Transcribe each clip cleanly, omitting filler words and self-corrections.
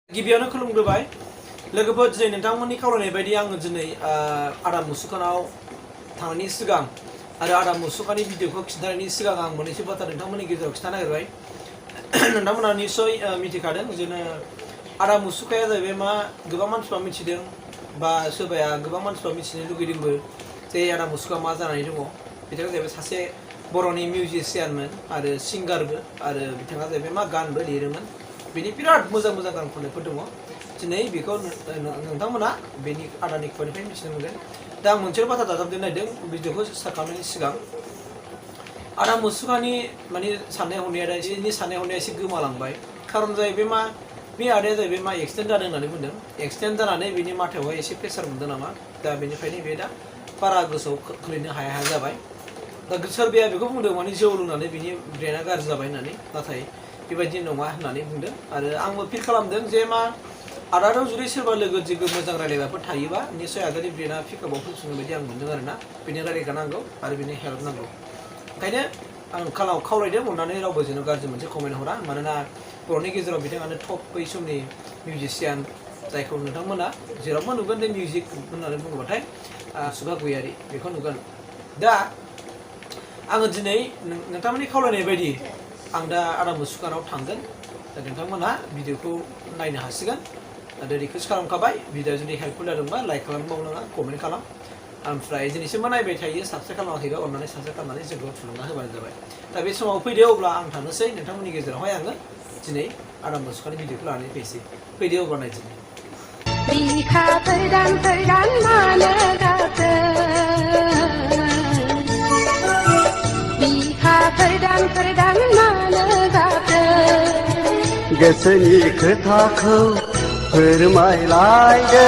गिबियावनो खुलुमग्रोबाय लोगोफोर दिनै नोंथांमोननि खावलायनाय बायदि आङो दिनै आदा मुसुखानाव थांनायनि सिगां आरो आदा मुसुखानि भिडिअखौ खिन्थानायनि सिगां आं मोननैसो बाथ्रा नोंथांमोननि गेजेराव खिन्थानो नागिरबाय नोंथांमोना निस्सय मिथिखादों जेनो आदा मुसुखाया जाहैबाय मा गोबां मानसिफ्रा मिथिदों बा सोरबाया गोबां मानसिफ्रा मिथिनो लुगैदोंबो जे आदा मुसुखा मा जानानै दङ बिथाङा जाहैबाय सासे बर'नि मिउजिशियानमोन आरो सिंगारबो आरो बिथाङा जाहैबाय मा गानबो लिरोमोन बेनि बिराद मोजां मोजां गान खननायफोर दङ दिनै बेखौ नोंथांमोना बेनि आदानि खुगानिफ्राय मिथिनो मोनगोन दा आं मोनसे बाथ्रा दाजाबदेरनो नागिरदों भिडिअखौ स्टार्ट खालामनायनि सिगां आदा मुसुखानि माने साननाय हनाया एसे गोमालांबाय खारन जाहैबाय मा बे आदाया जाहैबाय मा एक्सिडेन्ट जादों होननानै बुंदों एक्सिडेन्ट जानानै बिनि माथायावहाय एसे प्रेसार मोनदों नामा दा बेनिखायनो बे दा बारा गोसोआव खोलैनो हाया जाबाय दा सोरबाया बेखौ बुंदों माने जौ लोंनानै बिनि ब्रेना गाज्रि जाबाय होननानै नाथाय बेबायदि नङा होननानै बुंदों आरो आंबो फिल खालामदों जे मा आदानाव जुदि सोरबा लोगो दिगो मोजां रायलायग्राफोर थायोबा निस्सय आदानि ब्रेना पिकआपआव फैफिननाय बायदि आं मोनदों आरोना बेनो रायलायग्रा नांगौ आरो बेनो हेल्प नांगौ ओंखायनो आं खावलायदों अननानै रावबो जेन' गाज्रि मोनसे कमेन्ट हरा मानोना बर'नि गेजेराव बिथाङानो टप बै समनि मिउजिशियान जायखौ नोंथांमोना जेरावबो नुगोन बे मिउजिक होननानै बुङोबाथाय सुभा गयारि बेखौ नुगोन दा आङो दिनै नोंथांमोननि खावलायनाय बायदि आं दा आदा मुसुखानाव थांगोन दा नोंथांमोनहा भिडिअखौ नायनो हासिगोन दा रिकुवेस्ट खालामखाबाय भिडिअ जुदि हेल्पफुल जादोंबा लाइक खालामबावनाङा कमेन्ट खालाम ओमफ्राय दिनैसिमबो नायबाय थायो साबस्क्राइब खालामाखैबा अननानै साबस्क्राइब खालामनानै जोंखौ थुलुंगा होबानो जाबाय दा बे समाव फैदो अब्ला आं थांनोसै नोंथांमोननि गेजेरावहाय आङो दिनै आदा मुसुखानि भिडिअखौ लानानै फैसै फैदो अब्ला नायदिनि गोसोनि खोथाखौ फोरमायलायदों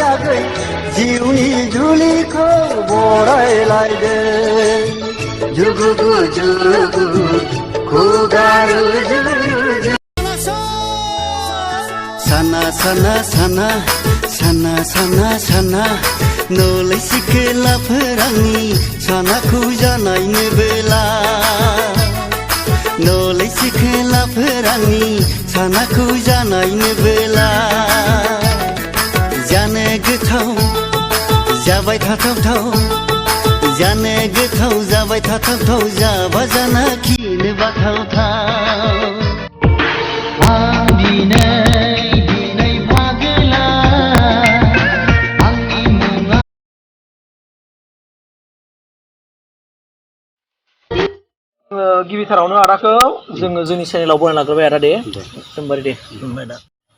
आगै जिउनि जुलिखौ बरायलायदों जुगु जुगु खुगा रुजु साना साना साना साना साना साना नलै सिखोलाफोरांनि सानाखौ जानायनो बेला नलै सिखोलाफोरांनि सानाखौ जानायनो बेला जानो गोथाव जाबाय थाथावथाव जानो गोथाव जाबाय थाथावथाव जाबा जाना खिनो बाथावथाव आं दिनै फागोला आंनि मुङा गिबिथारावनो आदाखौ जोङो जोंनि चेनेलाव बरायना लाग्रोबाय आदा दे एकदमबारे दे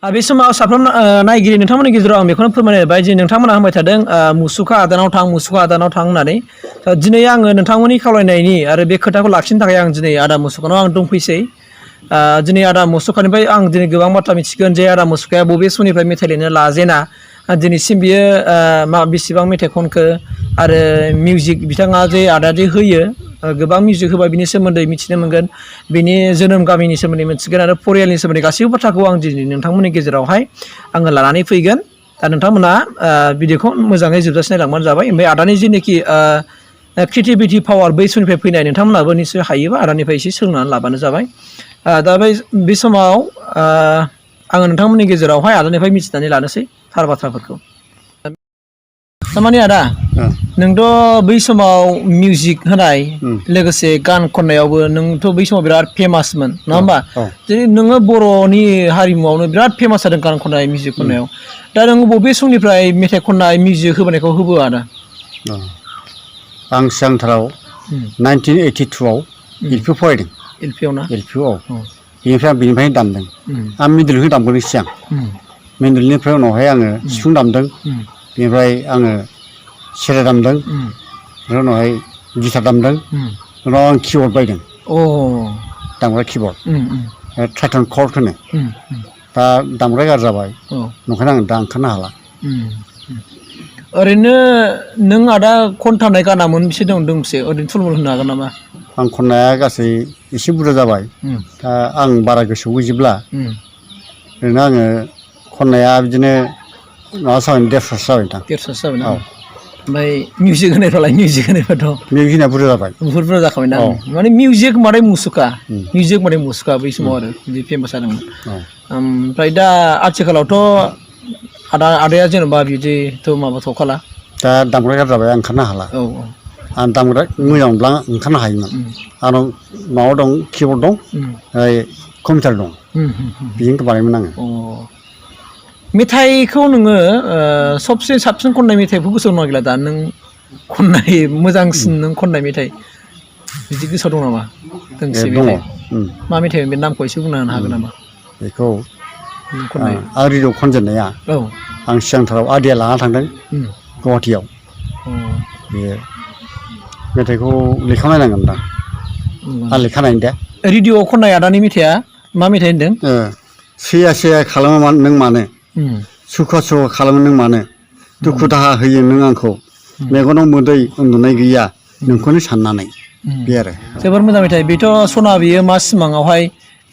दा बे समाव साफ्रोम नायगिरि नोंथांमोननि गेजेराव आं बेखौनो फोरमायबाय जे नोंथांमोना होनबाय थादों मुसुखा आदानाव थां होननानै दिनै आङो नोंथांमोननि खावलायनायनि आरो बे खोथाखौ लाखिनो थाखाय आं दिनै आदा मुसुखानाव आं दंफैसै दिनै आदा मुसुखानिफ्राय आं दिनै गोबां बाथ्रा मिथिगोन जे आदा मुसुखाया बबे समनिफ्राय मेथाइ लिरनो लाजेना दिनैसिम बियो बेसेबां मेथाइ खनखो आरो मिउजिक बिथाङा जे आदा जे होयो गोबां मिउजिक होबाय बिनि सोमोन्दै मिथिनो मोनगोन बिनि जोनोम गामिनि सोमोन्दै मिथिगोन आरो परियालनि सोमोन्दै गासैबो बाथ्राखौ आं दिनै नोंथांमोननि गेजेरावहाय आङो लानानै फैगोन दा नोंथांमोना भिडिअखौ मोजाङै जोबजासिम नायलांबानो जाबाय ओमफ्राय आदानि जेनोखि क्रिएटिभिटि पावार बै समनिफ्राय फैनाय नोंथांमोनाबो निस्सय हायोबा आदानिफ्राय एसे सोलोंनानै लाबानो जाबाय दा बे समाव आङो नोंथांमोननि गेजेरावहाय आदानिफ्राय मिथिनानै लानोसै थार बाथ्राफोरखौ थारमाने आदा नोंथ' बै समाव मिउजिक होनाय लोगोसे गान खननायावबो नोंथ' बै समाव बिराद फेमासमोन नङा होमबा जेरै नोङो बर'नि हारिमुआवनो बिराद फेमास जादों गान खननाय मिउजिक खननायाव दा नोङो बबे समनिफ्राय मेथाइ खननाय मिउजिक होबोनायखौ होबोआ आदा आं सिगांथाराव 1982आव एलपि फरायदों एलपिआव बेनिफ्राय आं बेनिफ्रायनो दामदों आं मिडलखौ दामबोदों सिगां मिडलनिफ्राय उनावहाय आङो सिफुं दामदों बेनिफ्राय आङो सेरजा दामदों बेनि उनावहाय गिटार दामदों उनाव आं किबर्ड बायदों दामग्रा किबर्ड टाइटान कर्ड होनो दा दामग्रा गाज्रि जाबाय नंखायनो आं दा ओंखारनो हाला ओरैनो नों आदा खनथारनाय गाना मोनबेसे दोंसे ओरैनो थुलमुल होनो हागोन नामा आं खननाया गासै एसे बुरजा जाबाय दा आं बारा गोसोआव गैजोबला ओरैनो आङो खननाया बिदिनो माबा जाबाय 150 जाबाय नोंथां 150 जाबाय ओमफ्राय मिउजिक होनायफ्रालाय मिउजिक होनायफ्राथ' मिउजिक होनाया बुरजा जाबाय बुहुत बुरजा जाखाबायना औ। माने मिउजिक माने मुसुखा बै समाव आरो बिदि फेमास जादोंमोन ओमफ्राय दा आथिखालावथ' आदाया जेनेबा बिदिथ' माबाथ'खाला दा दामग्रा जाबाय ओंखारनो हाला औ आं दामग्रा मोजां मोनब्ला ओंखारनो हायोमोन आंनाव माबा दं किबर्ड दं कम्पिउटार दं बेजोंनो बानायोमोन आङो मेथाइखौ नोङो सबसे साबसिन खननाय मेथाइखौ गोसोआव दं गैला दा नों खननाय मोजांसिन नों खननाय मेथाइ बिदि गोसोआव दं नामा दोंसे मेथाइ मा मेथाइ बे नामखौ एसे बुंना होनो हागोन नामा बेखौ खननाय आं रेडिअ खनजेननाया औ आं सिगांथाराव आदिया लाना थांदों गुवाहाटियाव बे मेथाइखौ लेखा नायनांगोन दा आं लेखा नायनो दे रेडिअ खननाय आदानि मेथाइआ मा मेथाइ होनदों सैया सैया खालामो नों मानो सुखुवा सुखुवा खालामो नों मानो दुखु दाहा होयो नों आंखौ मेगनाव मोदै उन्दुनाय गैया नोंखौनो साननानै बे आरो जोबोर मोजां मेथाइ बेथ' सना बियो मा सिमाङावहाय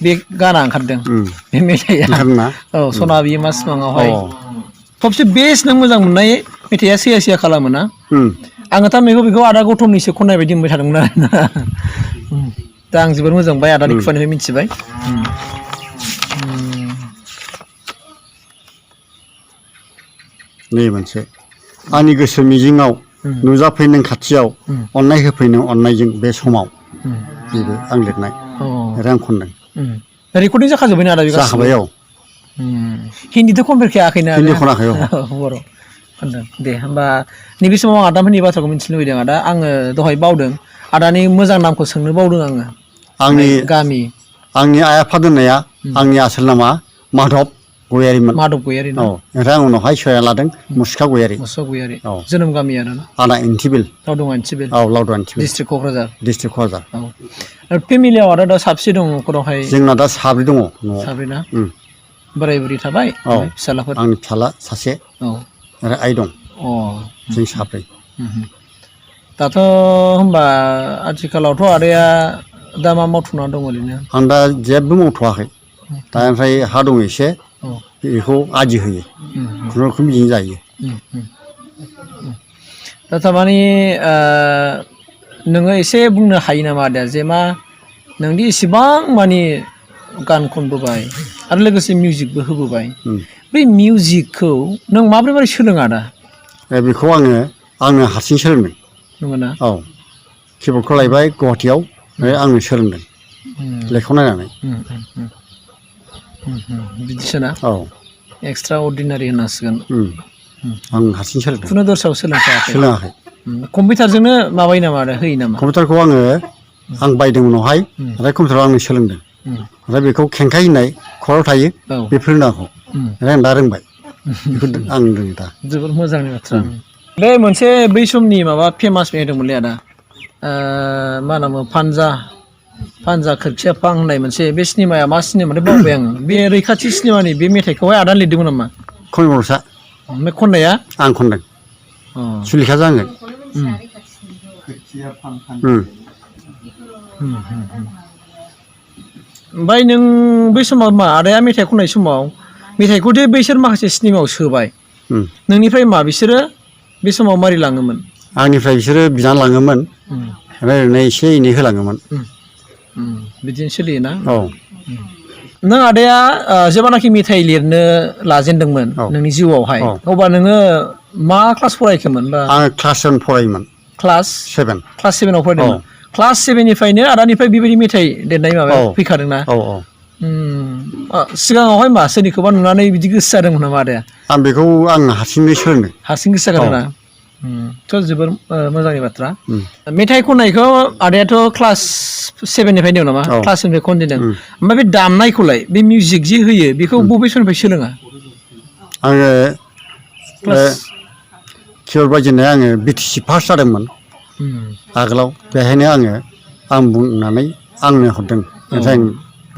बे गाना ओंखारदों बे मेथाइआ औ सना बियो मा सिमाङावहाय सबसे बेस्ट नों मोजां मोननाय मेथाइआ सैया सैया खालामो ना आङो थारमाने बेखौ आदा गौतमनिसो खननाय बायदि मोनबाय थादोंमोन आरोना दा आं जोबोर मोजां मोनबाय आदानि खुगानिफ्राय मिथिबाय नै मोनसे आंनि गोसो मिजिङाव नुजाफैनों खाथियाव अननाय होफैनों अननायजों बे समाव बेबो आं लिरनाय आं खनदों रेकर्डिं जाखाजोब्बाय ना आदा बे जाखाबाय औ हिन्दीथ' खनफेरखायाखैना हिन्दी खनाखै बर' खनदों दे होमबा नैबे समाव आदामोननि बाथ्राखौ मिथिनो लुबैदों आदा आङो दहाय बावदों आदानि मोजां नामखौ सोंनो बावदों आङो आंनि गामि आंनि आइ आफा दोननाया आंनि आसोल नामा माधब गयारिमोन माधब गयारि औ ओमफ्राय आं उनावहाय सोलायना लादों मुसुखा गयारि औ जोनोम गामि आरो ना आना इन्टिबिल लावदं इन्टिबिल औ लावदं इन्टिबिल डिस्ट्रिक्ट क'क्राझार औ फेमिलियाव आदा दा साबसे दं न'खरावहाय जोंना दा साब्रै दङ न'आव साब्रै ना बोराय बुरि थाबाय फिसालाफोर आंनि फिसाला सासे आरो आइ दं जों साब्रै दाथ' होमबा आथिखालावथ' आदाया दा मा मावथ'ना दं ओरैनो आं दा जेबो मावथ'वाखै दा ओमफ्राय हा दं एसे बेखौ आदि होयो खुनुरुखुम बिदिनो जायो दा थारमाने नोङो एसे बुंनो हायो नामा आदाया जे मा नोंदि इसेबां माने गान खनबोबाय आरो लोगोसे मिउजिकबो होबोबाय बै मिउजिकखौ नों माबोरै सोलोङा दा बेखौ आङो हारसिं सोलोंदों नंगौना औ किबर्डखौ लायबाय गुवाहाटियाव ओमफ्राय आङो सोलोंदों लेखायाव नायनानै बिदिसोना औ एक्सट्रा अर्डिनारि होनांसिगोन आं हारसिं सोलोंदों खुनु दस्रायाव सोलोङाखै कम्पिउटारजोंनो माबायो नामा आरो होयो नामा कम्पिउटारखौ आं बायदों उनावहाय ओमफ्राय कम्पिउटाराव आङो सोलोंदों ओमफ्राय बेखौ खेंखाय होननाय खरआव थायो बे फोरोंदों आंखौ ओमफ्राय आं दा रोंबाय बेखौ आं रोङो दा जोबोर मोजांनि बाथ्रा बे मोनसे बै समनि माबा फेमास मेथाइ दंमोनलै आदा मा होनामो फानजा खोरखियाफां होननाय मोनसे बे सिनेमाया मा सिनेमा बावबाय आङो बे रैखाथि सिनेमानि बे मेथाइखौहाय आदा लिरदोंमोन नामा खनबरसा ओमफ्राय खननाया आं खनदों सुलेखा जागोन ओमफ्राय नों बै समाव मा आदाया मेथाइ खननाय समाव मेथाइखौ दे बैसोर माखासे सिनेमायाव सोबाय नोंनिफ्राय मा बिसोरो बे समाव मारै लाङोमोन आंनिफ्राय बिसोरो बिनानै लाङोमोन ओमफ्राय ओरैनो एसे एनै होलाङोमोन बिदिनो सोलियोना औ नों आदाया जेब्लानाखि मेथाइ लिरनो लाजेनदोंमोन नोंनि जिउआवहाय अब्ला नोङो मा क्लास फरायखोमोन बा आङो क्लास 7 फरायोमोन क्लास 7आव फरायदोंमोन क्लास 7निफ्रायनो आदानिफ्राय बेबायदि मेथाइ लिरनाय माबाया फैखादोंना सिगाङावहाय मा सोरनिखौबा नुनानै बिदि गोसो जादोंमोन नामा आदाया आं बेखौ हारसिंनो सोलोंदों हारसिं गोसो जादोंना थ' जोबोर मोजांनि बाथ्रा मेथाइ खननायखौ आदायाथ' क्लास 7निफ्राय दं नामा क्लास 7निफ्राय खनजेनदों ओमफ्राय बे दामनायखौलाय बे मिउजिक जि होयो बेखौ बबे समनिफ्राय सोलोङा आङो किबर्ड बायजेननाया आङो बिटिसि फार्स्ट जादोंमोन आगोलाव बेहायनो आं बुंनानै आंनो हरदों ओमफ्राय आं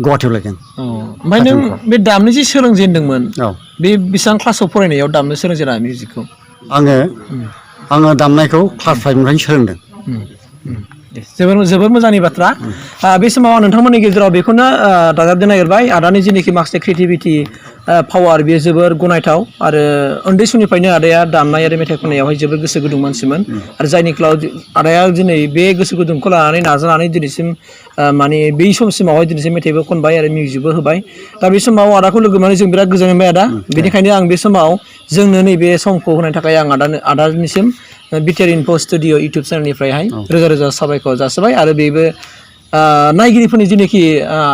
गुवाहाटियाव लायदों ओमफ्राय नों बे दामनो जि सोलोंजेनदोंमोन बे बेसेबां क्लासाव फरायनायाव दामनो सोलोंजेना मिउजिकखौ आङो दामनायखौ क्लास 5निफ्रायनो सोलोंदों जोबोर मोजांनि बाथ्रा बे समाव आं नोंथांमोननि गेजेराव बेखौनो दाजाबनो नागिरबाय आदानि जेनाखि माखासे क्रिएटिभिटि पावार बेयो जोबोर गनायथाव आरो उन्दै समनिफ्रायनो आदाया दामनाय आरो मेथाइ खननायावहाय जोबोर गोसो गुदुं मानसिमोन आरो जायनि क्लाव आदाया दिनै बे गोसो गुदुंखौ लानानै नाजानानै दिनैसिम माने बै समसिमावहाय दिनैसिम मेथाइबो खनबाय आरो मिउजिकबो होबाय दा बे समाव आदाखौ लोगो मोननानै जों बिराद गोजोननाय मोनबाय आदा बेनिखायनो आं बे समाव जोंनो नैबे समखौ होनायनि थाखाय आं आदानिसिम बिटिआर इनफो स्टुडिअ इउटुब चेनेलनिफ्रायहाय रोजा रोजा साबायखर जासिबाय आरो बेबो नायगिरिफोरनि जेनाखि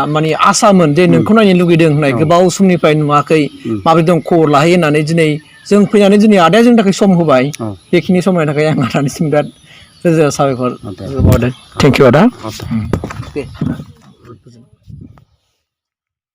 माने आसामोन जे नोंखौ नायनो लुगैदों होननाय गोबाव समनिफ्राय नुवाखै माबोरै दं खबर लाहैयो होननानै दिनै जों फैनानै दिनै आदाया जोंनि थाखाय सम होबाय बेखिनि समनि थाखाय आं आदानिसिम बिराद रोजा साबायखर बावदों थेंक इउ आदा